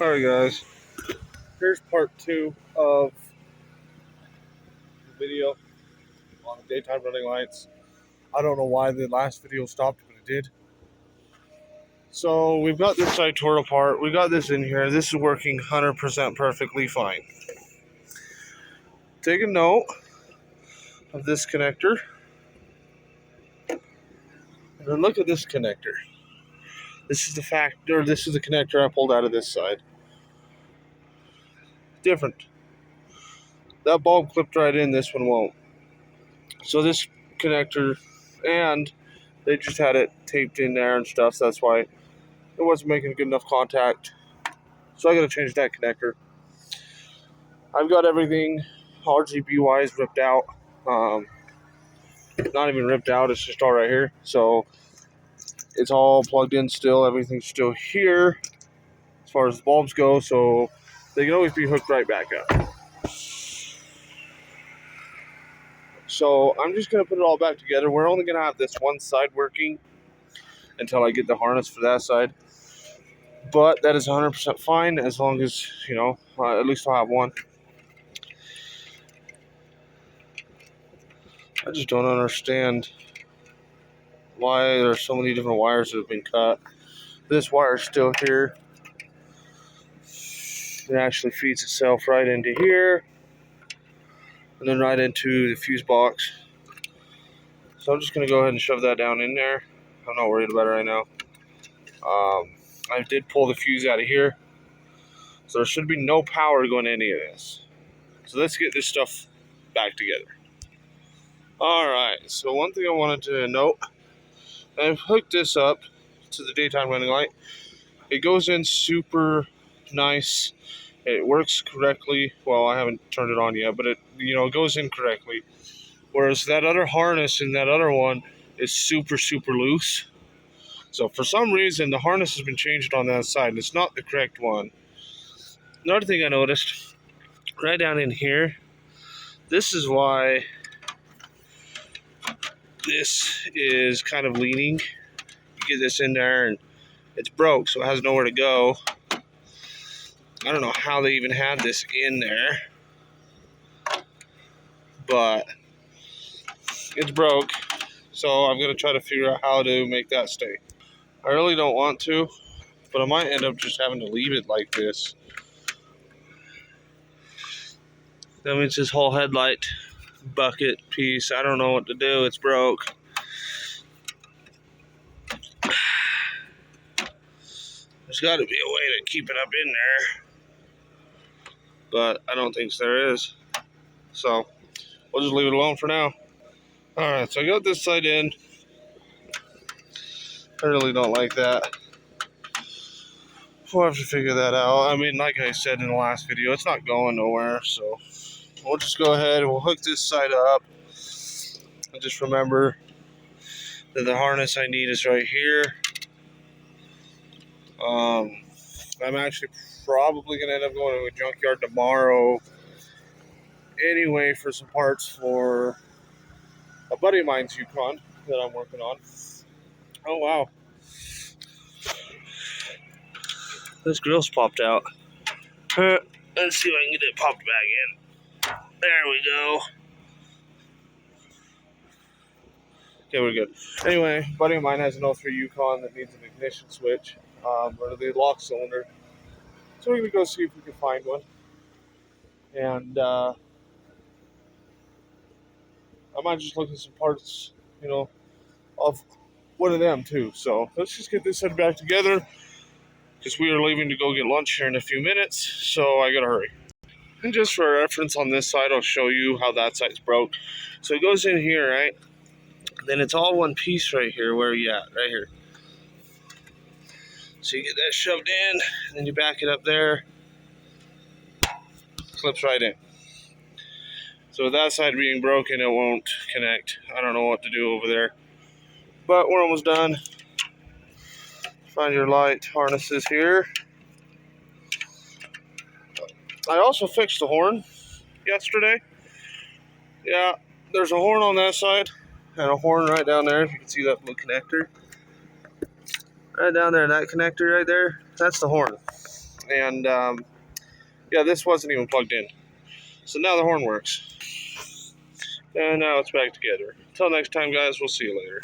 Alright guys, here's part 2 of the video on daytime running lights. I don't know why the last video stopped, but it did. So we've got this side tore apart. We got this in here. This is working 100% perfectly fine. Take a note of this connector. And then look at this connector. This is the connector I pulled out of this side. Different. That bulb clipped right in, this one won't. So this connector, and they just had it taped in there and stuff, so that's why it wasn't making good enough contact. So I gotta change that connector. I've got everything RGB wise ripped out. Not even ripped out, it's just all right here. So it's all plugged in still, everything's still here as far as the bulbs go, so they can always be hooked right back up. So I'm just gonna put it all back together. We're only gonna have this one side working until I get the harness for that side. But that is 100% fine as long as, at least I'll have one. I just don't understand why there's so many different wires that have been cut. This wire is still here. It actually feeds itself right into here and then right into the fuse box. So I'm just going to go ahead and shove that down in there. I'm not worried about it right now. I did pull the fuse out of here, so there should be no power going to any of this. So let's get this stuff back together. Alright, so one thing I wanted to note, I've hooked this up to the daytime running light. It goes in super nice. It works correctly. Well, I haven't turned it on yet, but it goes in correctly. Whereas that other harness in that other one is super loose. So for some reason, the harness has been changed on that side, and it's not the correct one. Another thing I noticed, right down in here, this is why this is kind of leaning. You get this in there, and it's broke, so it has nowhere to go. I don't know how they even had this in there, but it's broke, so I'm going to try to figure out how to make that stay. I really don't want to, but I might end up just having to leave it like this. That means this whole headlight bucket piece, I don't know what to do, it's broke. There's got to be a way to keep it up in there, but I don't think there is. So we'll just leave it alone for now. Alright, so I got this side in. I really don't like that. We'll have to figure that out. I mean, like I said in the last video, it's not going nowhere, so we'll just go ahead and we'll hook this side up. And just remember that the harness I need is right here. I'm actually probably going to end up going to a junkyard tomorrow anyway for some parts for a buddy of mine's Yukon that I'm working on. Oh, wow. This grill's popped out. Let's see if I can get it popped back in. There we go. Okay, we're good. Anyway, a buddy of mine has an 03 Yukon that needs an ignition switch, or the lock cylinder. So we're going to go see if we can find one. And I might just look at some parts, of one of them too. So let's just get this set back together, because we are leaving to go get lunch here in a few minutes, so I gotta hurry. And just for reference on this side, I'll show you how that side's broke. So it goes in here, right? Then it's all one piece right here. Where are you at? Right here. So you get that shoved in, and then you back it up there. Clips right in. So with that side being broken, it won't connect. I don't know what to do over there. But we're almost done. Find your light harnesses here. I also fixed the horn yesterday. Yeah, there's a horn on that side and a horn right down there. If you can see that blue connector. Right down there, that connector right there, that's the horn. And yeah, this wasn't even plugged in. So now the horn works. And now it's back together. Until next time, guys, we'll see you later.